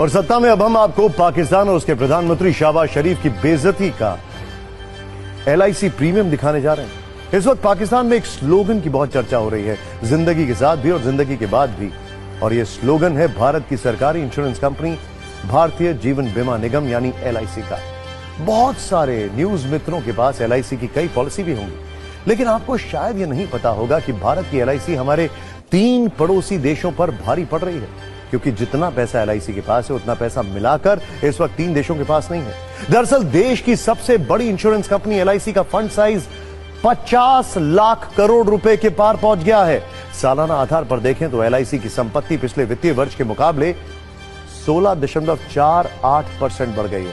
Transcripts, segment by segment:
और सत्ता में अब हम आपको पाकिस्तान और उसके प्रधानमंत्री शहबाज शरीफ की बेइज्जती का LIC प्रीमियम दिखाने जा रहे हैं। इस वक्त पाकिस्तान में एक स्लोगन की बहुत चर्चा हो रही है, जिंदगी के साथ भी और जिंदगी के बाद भी। और यह स्लोगन है भारत की सरकारी इंश्योरेंस कंपनी भारतीय जीवन बीमा निगम यानी LIC का। बहुत सारे न्यूज मित्रों के पास LIC की कई पॉलिसी भी होंगी, लेकिन आपको शायद यह नहीं पता होगा कि भारत की LIC हमारे 3 पड़ोसी देशों पर भारी पड़ रही है, क्योंकि जितना पैसा LIC के पास है उतना पैसा मिलाकर इस वक्त 3 देशों के पास नहीं है। दरअसल देश की सबसे बड़ी इंश्योरेंस कंपनी LIC का फंड साइज 50 लाख करोड़ रुपए के पार पहुंच गया है। सालाना आधार पर देखें तो LIC की संपत्ति पिछले वित्तीय वर्ष के मुकाबले 16.48% बढ़ गई है,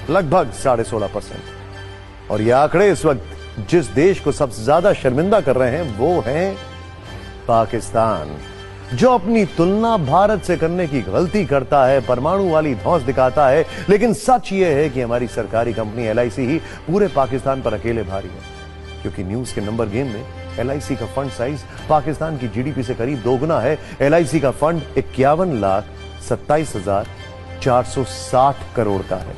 लगभग 16.5%। और यह आंकड़े इस वक्त जिस देश को सबसे ज्यादा शर्मिंदा कर रहे हैं वो है पाकिस्तान, जो अपनी तुलना भारत से करने की गलती करता है, परमाणु वाली धौंस दिखाता है। लेकिन सच यह है कि हमारी सरकारी कंपनी LIC ही पूरे पाकिस्तान पर अकेले भारी है, क्योंकि न्यूज के नंबर गेम में LIC का फंड साइज पाकिस्तान की GDP से करीब दोगुना है। LIC का फंड 51,27,460 करोड़ का है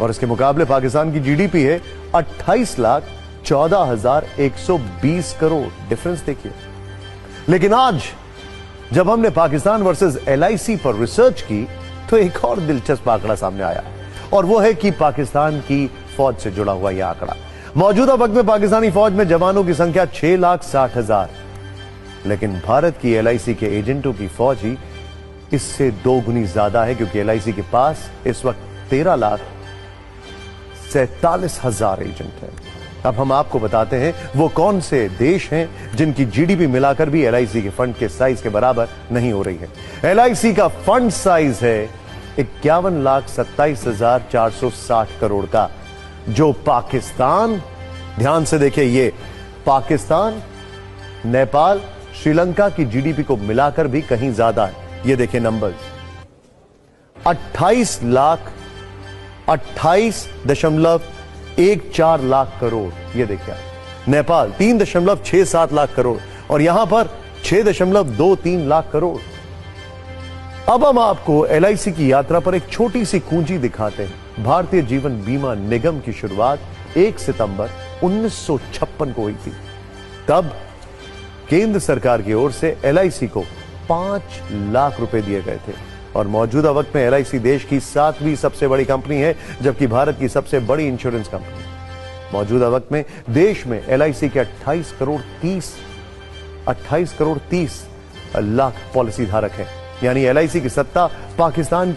और इसके मुकाबले पाकिस्तान की GDP है 28,14,120 करोड़। डिफरेंस देखिए। लेकिन आज जब हमने पाकिस्तान वर्सेस LIC पर रिसर्च की तो एक और दिलचस्प आंकड़ा सामने आया, और वो है कि पाकिस्तान की फौज से जुड़ा हुआ यह आंकड़ा। मौजूदा वक्त में पाकिस्तानी फौज में जवानों की संख्या 6,60,000, लेकिन भारत की LIC के एजेंटों की फौज ही इससे 2 गुनी ज्यादा है, क्योंकि LIC के पास इस वक्त 13,47,000 एजेंट हैं। अब हम आपको बताते हैं वो कौन से देश हैं जिनकी GDP मिलाकर भी LIC के फंड के साइज के बराबर नहीं हो रही है। LIC का फंड साइज है 51,27,460 करोड़ का, जो पाकिस्तान, ध्यान से देखिए, ये पाकिस्तान, नेपाल, श्रीलंका की GDP को मिलाकर भी कहीं ज्यादा है। ये देखिए नंबर्स, 28.14 लाख करोड़। ये देखिए नेपाल 3.67 लाख करोड़ और यहां पर 6.23 लाख करोड़। अब हम आपको LIC की यात्रा पर एक छोटी सी कुंजी दिखाते हैं। भारतीय जीवन बीमा निगम की शुरुआत 1 सितंबर 1956 को हुई थी। तब केंद्र सरकार की ओर से LIC को 5 लाख रुपए दिए गए थे और मौजूदा वक्त में LIC देश की 7वीं सबसे बड़ी कंपनी है, जबकि भारत की सबसे बड़ी इंश्योरेंस कंपनी। मौजूदा वक्त में देश में LIC के 28 करोड़ 30 लाख पॉलिसी धारक हैं, यानी LIC की सत्ता पाकिस्तान की